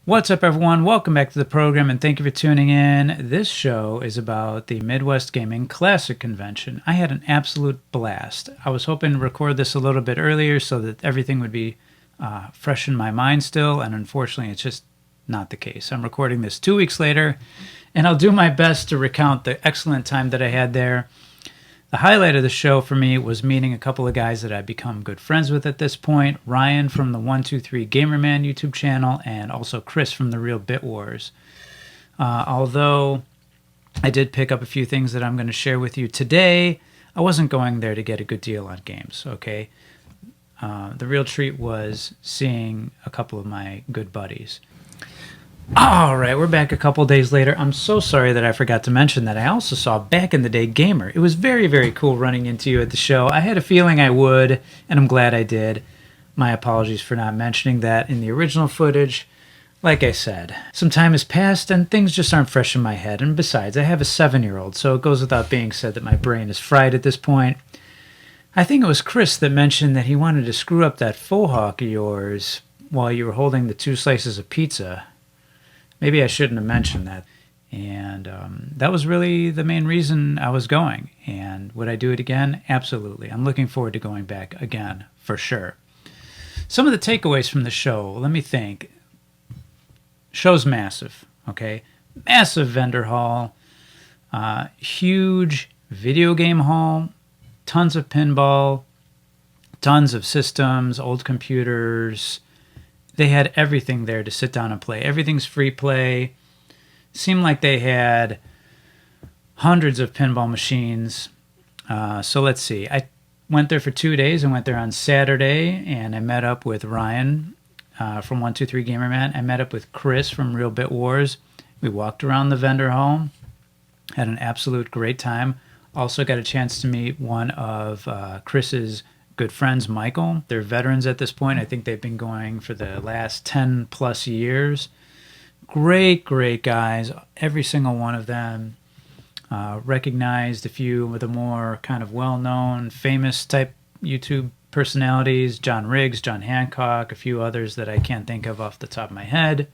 What's up, everyone? Welcome back to the program, and thank you for tuning in. This show is about the Midwest Gaming Classic Convention. I had an absolute blast. I was hoping to record this a little bit earlier so that everything would be fresh in my mind still, and unfortunately, it's just not the case. I'm recording this 2 weeks later, and I'll do my best to recount the excellent time that I had there. The highlight of the show for me was meeting a couple of guys that I've become good friends with at this point. Ryan from the 123 Gamerman YouTube channel, and also Chris from the Real Bit Wars. Although I did pick up a few things that I'm going to share with you today, I wasn't going there to get a good deal on games, okay? The real treat was seeing a couple of my good buddies. All right, we're back a couple days later. I'm so sorry that I forgot to mention that I also saw Back in the Day Gamer. It was very, very cool running into you at the show. I had a feeling I would, and I'm glad I did. My apologies for not mentioning that in the original footage. Like I said, some time has passed and things just aren't fresh in my head. And besides, I have a 7-year-old, so it goes without being said that my brain is fried at this point. I think it was Chris that mentioned that he wanted to screw up that faux hawk of yours while you were holding the 2 slices of pizza. Maybe I shouldn't have mentioned that. And that was really the main reason I was going. And would I do it again? Absolutely. I'm looking forward to going back again, for sure. Some of the takeaways from the show, let me think. Show's massive, okay? Massive vendor hall. Huge video game hall. Tons of pinball. Tons of systems, old computers. They had everything there to sit down and play. Everything's free play. Seemed like they had hundreds of pinball machines. So let's see. I went there for 2 days. I went there on Saturday, and I met up with Ryan from 123 Gamerman. I met up with Chris from Real Bit Wars. We walked around the vendor hall. Had an absolute great time. Also got a chance to meet one of Chris's good friends, Michael. They're veterans at this point. I think they've been going for the last 10 plus years. Great guys. Every single one of them. Recognized a few of the more kind of well-known, famous type YouTube personalities. John Riggs, John Hancock, a few others that I can't think of off the top of my head.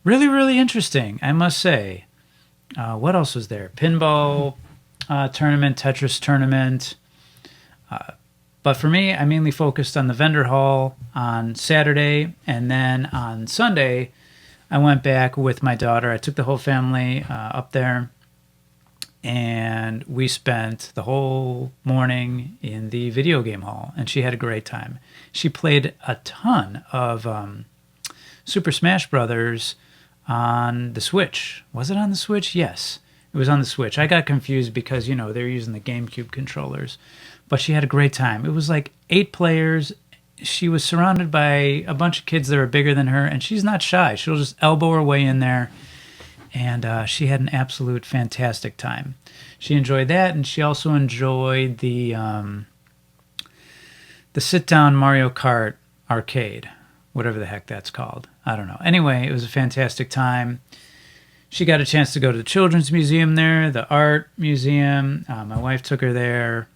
Really interesting, I must say. What else was there? Pinball tournament, Tetris tournament. But for me, I mainly focused on the vendor hall on Saturday, and then on Sunday, I went back with my daughter. I took the whole family up there, and we spent the whole morning in the video game hall, and she had a great time. She played a ton of Super Smash Brothers on the Switch. Was it on the Switch? Yes, it was on the Switch. I got confused because, you know, they're using the GameCube controllers. But she had a great time. It was like 8 players. She was surrounded by a bunch of kids that are bigger than her, and she's not shy. She'll just elbow her way in there, and she had an absolute fantastic time. She enjoyed that, and she also enjoyed the sit-down Mario Kart arcade, whatever the heck that's called. I don't know. Anyway, it was a fantastic time. She got a chance to go to the Children's Museum there, the Art Museum. My wife took her there.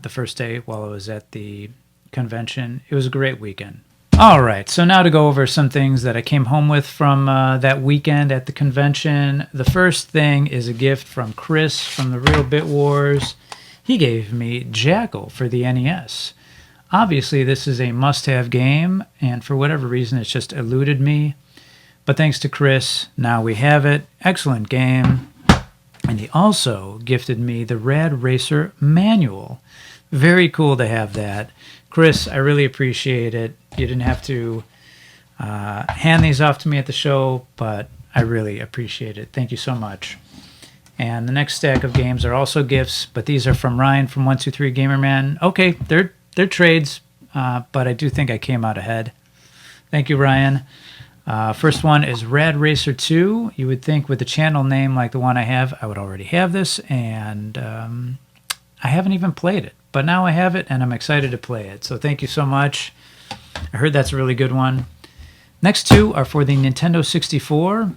The first day while I was at the convention. It was a great weekend. All right, so now to go over some things that I came home with from that weekend at the convention. The first thing is a gift from Chris from the Real Bit Wars. He gave me Jackal for the NES. Obviously, this is a must-have game, and for whatever reason, it's just eluded me. But thanks to Chris, now we have it. Excellent game. And he also gifted me the Rad Racer manual. Very cool to have that. Chris, I really appreciate it. You didn't have to hand these off to me at the show, but I really appreciate it. Thank you so much. And the next stack of games are also gifts, but these are from Ryan from 123 Gamerman. Okay, they're trades, but I do think I came out ahead. Thank you, Ryan. First one is Rad Racer 2. You would think with a channel name like the one I have, I would already have this, and I haven't even played it. But now I have it, and I'm excited to play it. So thank you so much. I heard that's a really good one. Next 2 are for the Nintendo 64.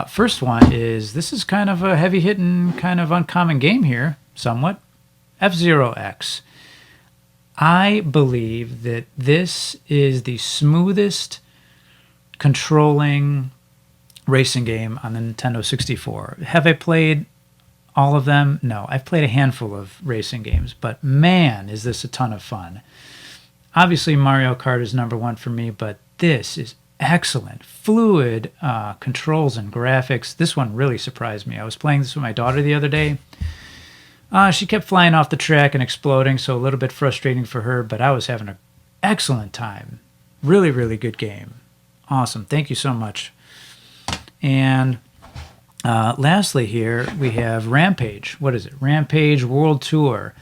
First one is, this is kind of a heavy-hitting, kind of uncommon game here, somewhat. F-Zero X. I believe that this is the smoothest controlling racing game on the Nintendo 64. Have I played all of them? No, I've played a handful of racing games, but man, is this a ton of fun. Obviously, Mario Kart is number one for me, but this is excellent. Fluid controls and graphics. This one really surprised me. I was playing this with my daughter the other day. She kept flying off the track and exploding, so a little bit frustrating for her, but I was having an excellent time. Really, really good game. Awesome. Thank you so much. And lastly here, we have Rampage. What is it? Rampage World Tour.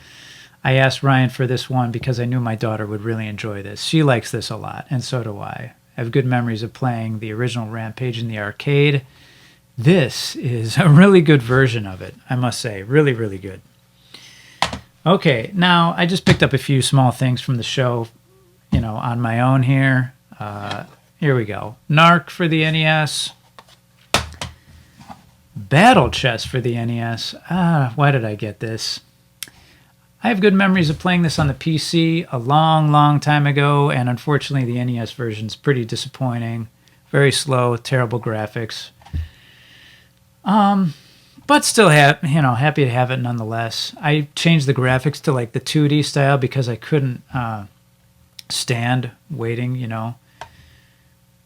I asked Ryan for this one because I knew my daughter would really enjoy this. She likes this a lot, and so do I. I have good memories of playing the original Rampage in the arcade. This is a really good version of it, I must say. Really, really good. Okay, now I just picked up a few small things from the show, on my own here. Here we go. Narc for the NES. Battle Chess for the NES. Why did I get this? I have good memories of playing this on the PC a long, long time ago, and unfortunately the NES version's pretty disappointing. Very slow, terrible graphics. But still happy to have it nonetheless. I changed the graphics to like the 2D style because I couldn't stand waiting,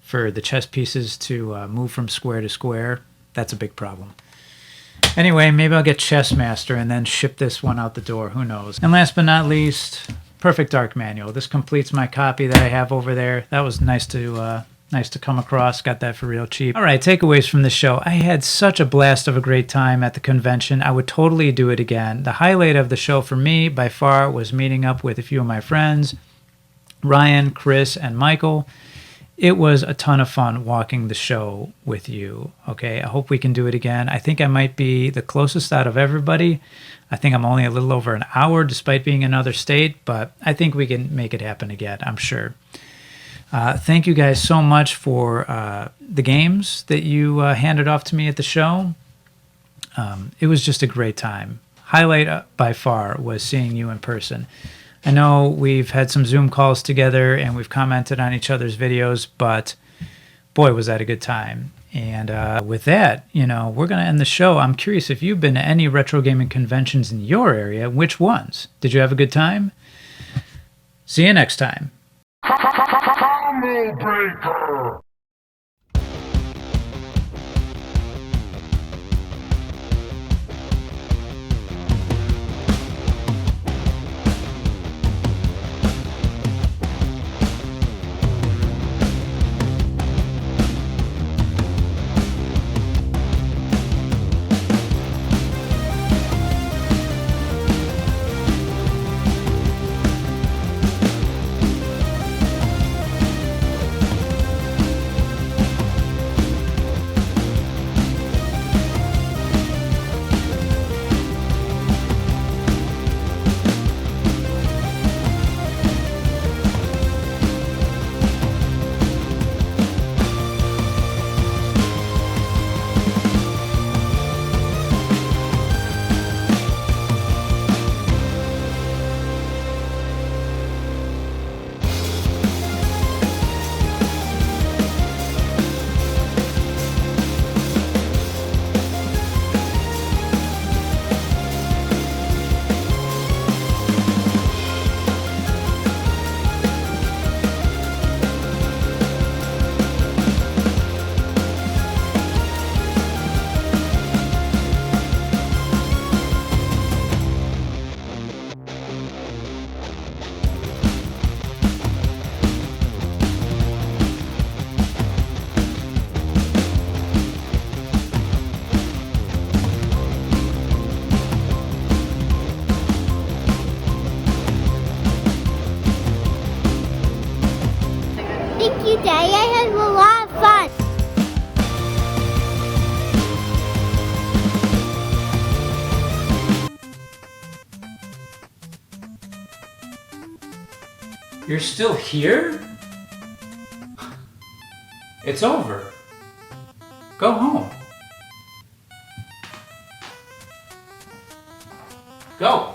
for the chess pieces to move from square to square. That's a big problem. Anyway, maybe I'll get Chess Master and then ship this one out the door. Who knows? And last but not least, Perfect Dark Manual. This completes my copy that I have over there. That was nice to come across. Got that for real cheap. All right, takeaways from the show. I had such a blast of a great time at the convention. I would totally do it again. The highlight of the show for me, by far, was meeting up with a few of my friends, Ryan, Chris, and Michael. It was a ton of fun walking the show with you, okay? I hope we can do it again. I think I might be the closest out of everybody. I think I'm only a little over an hour despite being in another state, but I think we can make it happen again, I'm sure. Thank you guys so much for the games that you handed off to me at the show. It was just a great time. Highlight by far was seeing you in person. I know we've had some Zoom calls together and we've commented on each other's videos, but boy, was that a good time. And with that, we're going to end the show. I'm curious if you've been to any retro gaming conventions in your area. Which ones? Did you have a good time? See you next time. Combo Breaker! Thank you, Daddy. I had a lot of fun. You're still here? It's over. Go home. Go.